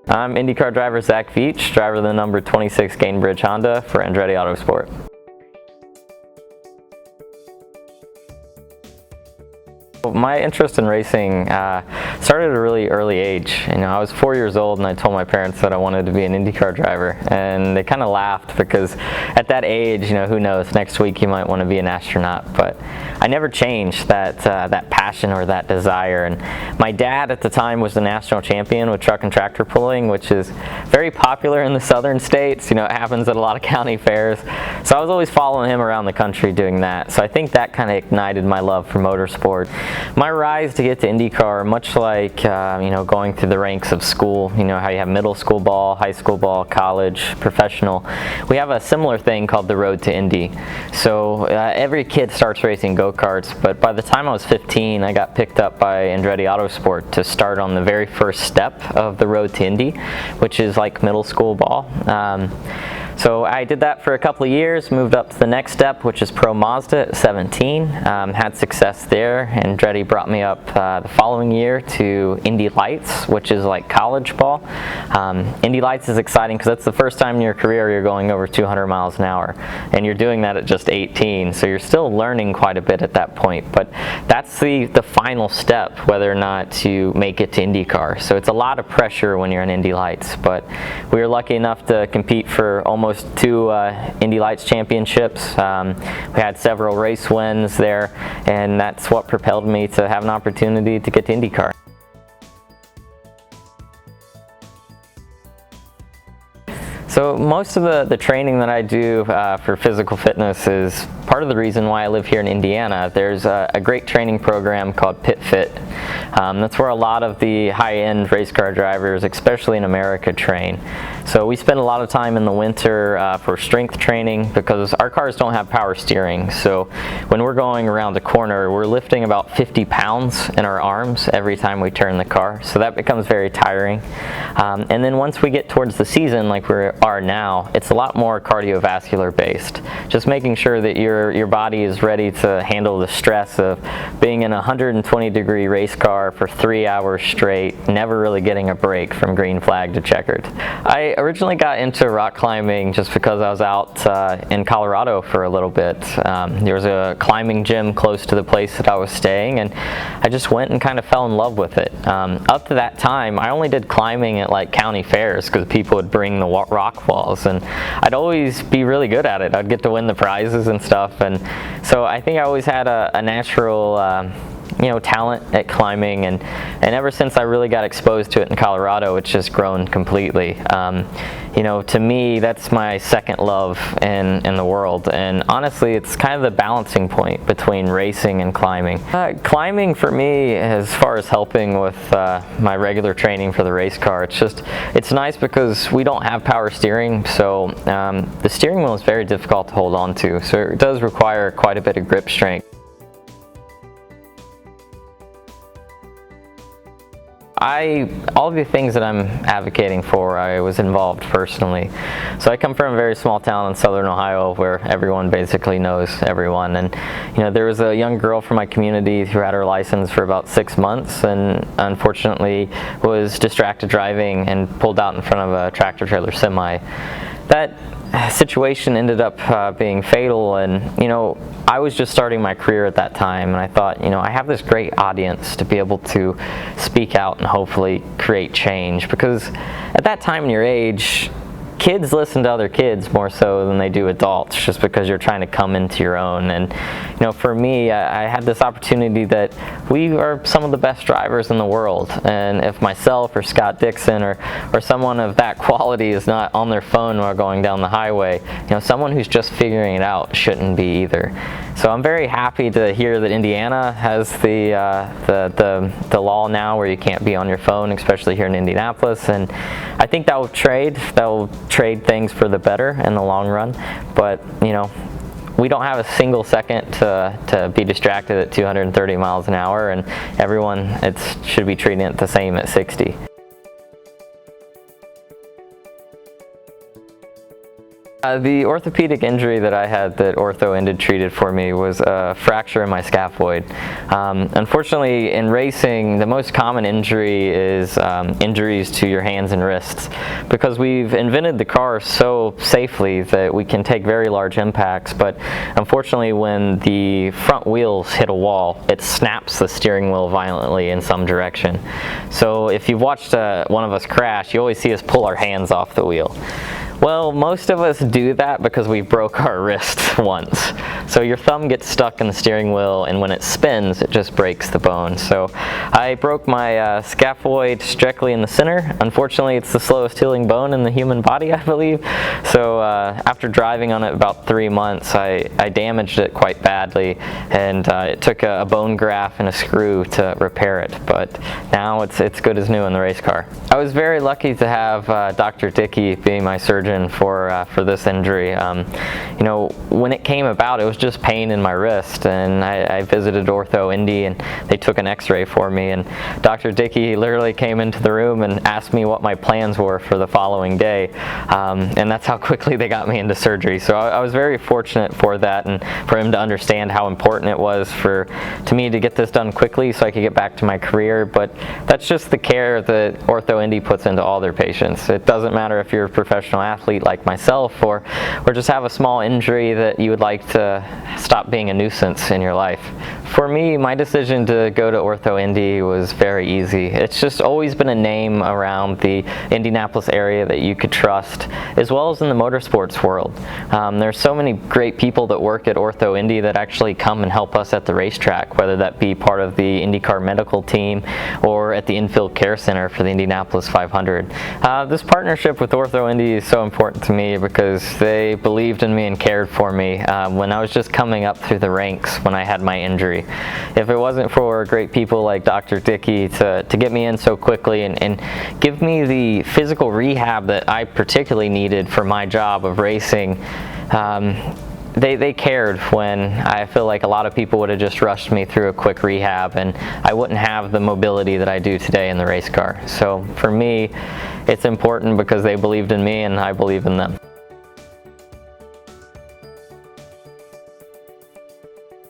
I'm IndyCar driver Zach Veach, driver of the number 26 Gainbridge Honda for Andretti Autosport. My interest in racing started at a really early age. I was 4 years old and I told my parents that I wanted to be an IndyCar driver, and they kind of laughed because at that age, who knows, next week you might want to be an astronaut. But I never changed that passion or that desire. And my dad at the time was the national champion with truck and tractor pulling, which is very popular in the southern states. It happens at a lot of county fairs. So I was always following him around the country doing that. So I think that kind of ignited my love for motorsport. My rise to get to IndyCar, much like going through the ranks of school, how you have middle school ball, high school ball, college, professional, we have a similar thing called the road to Indy. So every kid starts racing go-karts, but by the time I was 15, I got picked up by Andretti Autosport to start on the very first step of the road to Indy, which is like middle school ball. So I did that for a couple of years, moved up to the next step, which is Pro Mazda at 17, had success there. Andretti brought me up the following year to Indy Lights, which is like college ball. Indy Lights is exciting because that's the first time in your career you're going over 200 miles an hour, and you're doing that at just 18, so you're still learning quite a bit at that point. But that's the final step, whether or not you make it to IndyCar. So it's a lot of pressure when you're in Indy Lights, but we were lucky enough to compete for almost 2 Indy Lights championships. We had several race wins there, and that's what propelled me to have an opportunity to get to IndyCar. So most of the training that I do for physical fitness is part of the reason why I live here in Indiana. There's a great training program called Pit Fit. That's where a lot of the high-end race car drivers, especially in America, train. So we spend a lot of time in the winter for strength training because our cars don't have power steering. So when we're going around a corner, we're lifting about 50 pounds in our arms every time we turn the car. So that becomes very tiring. And then once we get towards the season, like we are now, it's a lot more cardiovascular based. Just making sure that your body is ready to handle the stress of being in a 120-degree race car for 3 hours straight, never really getting a break from green flag to checkered. I originally got into rock climbing just because I was out in Colorado for a little bit. There was a climbing gym close to the place that I was staying, and I just went and kind of fell in love with it. Up to that time, I only did climbing at like county fairs because people would bring the rock walls, and I'd always be really good at it. I'd get to win the prizes and stuff, and so I think I always had a natural talent at climbing, and ever since I really got exposed to it in Colorado, it's just grown completely. To me, that's my second love in the world, and honestly, it's kind of the balancing point between racing and climbing. Climbing for me, as far as helping with my regular training for the race car, it's nice because we don't have power steering, so the steering wheel is very difficult to hold on to, so it does require quite a bit of grip strength. All of the things that I'm advocating for, I was involved personally. So I come from a very small town in southern Ohio where everyone basically knows everyone. And there was a young girl from my community who had her license for about 6 months and unfortunately was distracted driving and pulled out in front of a tractor trailer semi. That situation ended up being fatal, and I was just starting my career at that time, and I thought, I have this great audience to be able to speak out and hopefully create change, because at that time in your age, kids listen to other kids more so than they do adults, just because you're trying to come into your own. And for me, I had this opportunity that we are some of the best drivers in the world, and if myself or Scott Dixon or someone of that quality is not on their phone while going down the highway, someone who's just figuring it out shouldn't be either. So I'm very happy to hear that Indiana has the law now where you can't be on your phone, especially here in Indianapolis, and I think that will trade things for the better in the long run. But we don't have a single second to be distracted at 230 miles an hour, and everyone should be treating it the same at 60. The orthopedic injury that I had that OrthoIndy treated for me was a fracture in my scaphoid. Unfortunately, in racing, the most common injury is injuries to your hands and wrists, because we've invented the car so safely that we can take very large impacts, but unfortunately when the front wheels hit a wall, it snaps the steering wheel violently in some direction. So if you've watched one of us crash, you always see us pull our hands off the wheel. Well, most of us do that because we broke our wrist once. So your thumb gets stuck in the steering wheel, and when it spins, it just breaks the bone. So I broke my scaphoid directly in the center. Unfortunately, it's the slowest healing bone in the human body, I believe. So after driving on it about 3 months, I damaged it quite badly, and it took a bone graft and a screw to repair it. But now it's good as new in the race car. I was very lucky to have Dr. Dickey be my surgeon for this injury. You know, when it came about, it was just pain in my wrist, and I visited OrthoIndy, and they took an x-ray for me, and Dr. Dickey literally came into the room and asked me what my plans were for the following day, and that's how quickly they got me into surgery. So I was very fortunate for that, and for him to understand how important it was to me to get this done quickly so I could get back to my career. But that's just the care that OrthoIndy puts into all their patients. It doesn't matter if you're a professional athlete like myself, or just have a small injury that you would like to stop being a nuisance in your life. For me, my decision to go to OrthoIndy was very easy. It's just always been a name around the Indianapolis area that you could trust, as well as in the motorsports world. There's so many great people that work at OrthoIndy that actually come and help us at the racetrack, whether that be part of the IndyCar medical team or at the infield care center for the Indianapolis 500. This partnership with OrthoIndy is so important to me because they believed in me and cared for me when I was just coming up through the ranks when I had my injury. If it wasn't for great people like Dr. Dickey to get me in so quickly and give me the physical rehab that I particularly needed for my job of racing, they cared when I feel like a lot of people would have just rushed me through a quick rehab, and I wouldn't have the mobility that I do today in the race car. So for me, it's important because they believed in me and I believe in them.